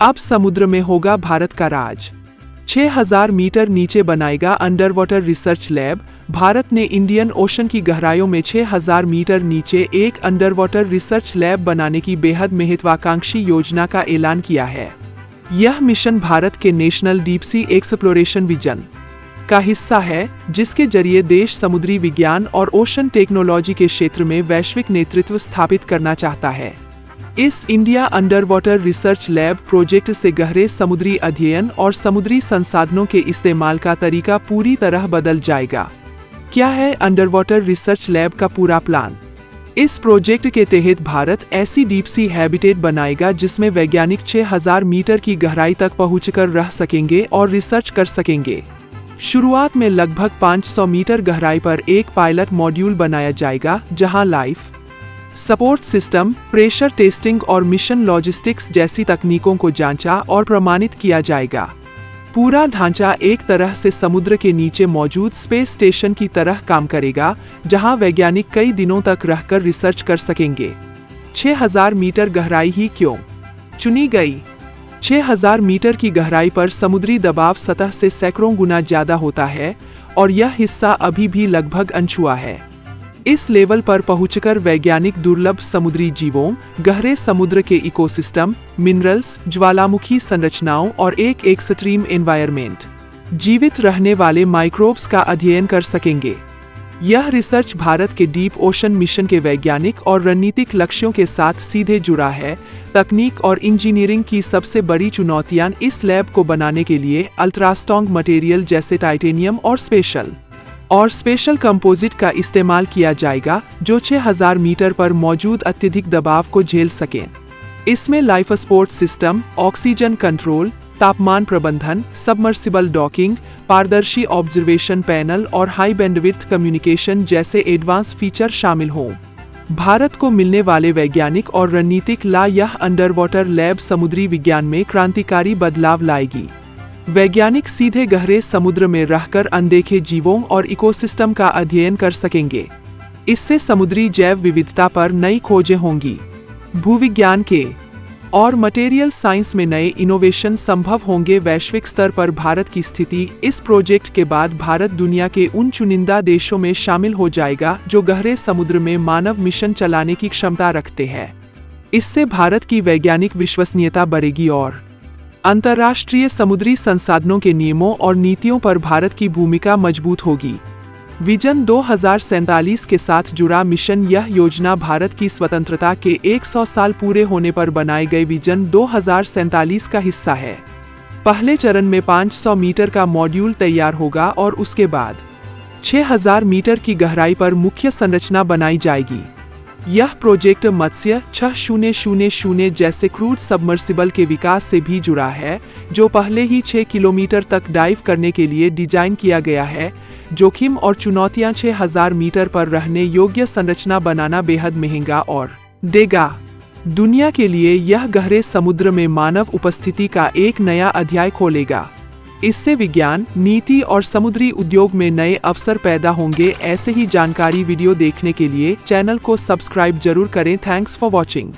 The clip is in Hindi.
अब समुद्र में होगा भारत का राज। 6000 मीटर नीचे बनाएगा under water research lab. Bharat ने इंडियन ओशन की गहराइयों में 6000 मीटर नीचे एक अंडर वाटर रिसर्च लैब बनाने की बेहद महत्वाकांक्षी योजना का ऐलान किया है। यह मिशन भारत के national deep sea exploration vision का हिस्सा है, जिसके जरिए देश समुद्री विज्ञान और ओशन टेक्नोलॉजी के क्षेत्र में वैश्विक नेतृत्व स्थापित करना चाहता है। इस India under water research lab project से गहरे समुद्री अध्ययन और समुद्री संसाधनों के इस्तेमाल का तरीका पूरी तरह बदल जाएगा। क्या है अंडर वाटर रिसर्च लैब का पूरा प्लान? इस प्रोजेक्ट के तहत भारत ऐसी डीप सी हैबिटेट बनाएगा जिसमें वैज्ञानिक 6000 मीटर की गहराई तक पहुंचकर रह सकेंगे और रिसर्च कर सकेंगे। शुरुआत में लगभग 500 मीटर गहराई पर एक पायलट मॉड्यूल बनाया जाएगा, जहां life support system, pressure testing और मिशन लॉजिस्टिक्स जैसी तकनीकों को जांचा और प्रमाणित किया जाएगा। पूरा ढांचा एक तरह से समुद्र के नीचे मौजूद स्पेस स्टेशन की तरह काम करेगा, जहां वैज्ञानिक कई दिनों तक रहकर रिसर्च कर सकेंगे। 6000 मीटर गहराई ही क्यों चुनी गई? 6000 मीटर की गहराई पर समुद्री दबाव सतह से सैकड़ों गुना ज्यादा होता है और यह हिस्सा अभी भी लगभग अनछुआ है। इस लेवल पर पहुंचकर वैज्ञानिक दुर्लभ समुद्री जीवों, गहरे समुद्र के इकोसिस्टम, मिनरल्स, ज्वालामुखी संरचनाओं और एक एक्सट्रीम एनवायरनमेंट जीवित रहने वाले माइक्रोब्स का अध्ययन कर सकेंगे। यह रिसर्च भारत के डीप ओशन मिशन के वैज्ञानिक और रणनीतिक लक्ष्यों के साथ सीधे जुड़ा है। तकनीक और इंजीनियरिंग की सबसे बड़ी चुनौतियां इस लैब को बनाने के लिए अल्ट्रास्ट्रॉन्ग मटेरियल जैसे टाइटेनियम और स्पेशल कंपोजिट का इस्तेमाल किया जाएगा, जो 6000 मीटर पर मौजूद अत्यधिक दबाव को झेल सकें। इसमें life support system, oxygen control, तापमान प्रबंधन, सबमर्सिबल डॉकिंग, पारदर्शी ऑब्जर्वेशन पैनल और हाई बैंडविड्थ कम्युनिकेशन जैसे एडवांस फीचर शामिल हों। भारत को मिलने वाले वैज्ञानिक और रणनीतिक यह अंडर वाटर लैब समुद्री विज्ञान में क्रांतिकारी बदलाव लाएगी। वैज्ञानिक सीधे गहरे समुद्र में रहकर अनदेखे जीवों और इकोसिस्टम का अध्ययन कर सकेंगे। इससे समुद्री जैव विविधता पर नई खोजें होंगी। भूविज्ञान के और मटेरियल साइंस में नए इनोवेशन संभव होंगे। वैश्विक स्तर पर भारत की स्थिति। इस प्रोजेक्ट के बाद भारत दुनिया के उन चुनिंदा देशों में शामिल हो जाएगा जो गहरे समुद्र में मानव मिशन चलाने की क्षमता रखते हैं। इससे भारत की वैज्ञानिक विश्वसनीयता बढ़ेगी और अंतर्राष्ट्रीय समुद्री संसाधनों के नियमों और नीतियों पर भारत की भूमिका मजबूत होगी। विजन 2047 के साथ जुड़ा मिशन। यह योजना भारत की स्वतंत्रता के 100 साल पूरे होने पर बनाए गए विजन 2047 का हिस्सा है। पहले चरण में 500 मीटर का मॉड्यूल तैयार होगा और उसके बाद 6000 मीटर की गहराई पर मुख्य संरचना बनाई जाएगी। यह प्रोजेक्ट मत्स्य 6000 जैसे क्रूड सबमर्सिबल के विकास से भी जुड़ा है, जो पहले ही 6 किलोमीटर तक डाइव करने के लिए डिजाइन किया गया है। जोखिम और चुनौतियां 6000 मीटर पर रहने योग्य संरचना बनाना बेहद महंगा और देगा। दुनिया के लिए यह गहरे समुद्र में मानव उपस्थिति का एक नया अध्याय खोलेगा। इससे विज्ञान, नीति और समुद्री उद्योग में नए अवसर पैदा होंगे। ऐसे ही जानकारी वीडियो देखने के लिए चैनल को सब्सक्राइब जरूर करें। Thanks for watching.